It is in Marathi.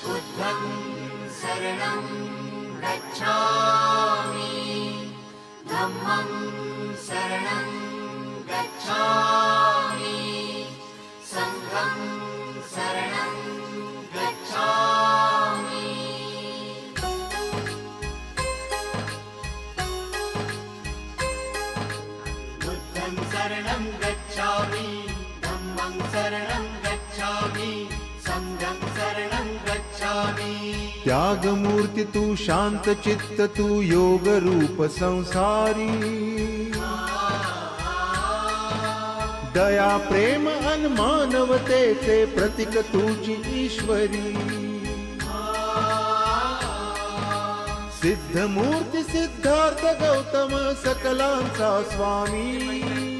बुद्धं शरणं गच्छामि धम्मं शरणं गच्छामि संघं शरणं गच्छामि बुद्धं शरणं गच्छामि धम्मं शरणं गच्छामि संघं शरणं गच्छामि त्याग मूर्ती तू शांत चित्त तू योग रूप संसारी दया प्रेम अन मानवतेचे प्रतीक तुझी ईश्वरी सिद्ध मूर्ती सिद्धार्थ गौतम सकलांचा स्वामी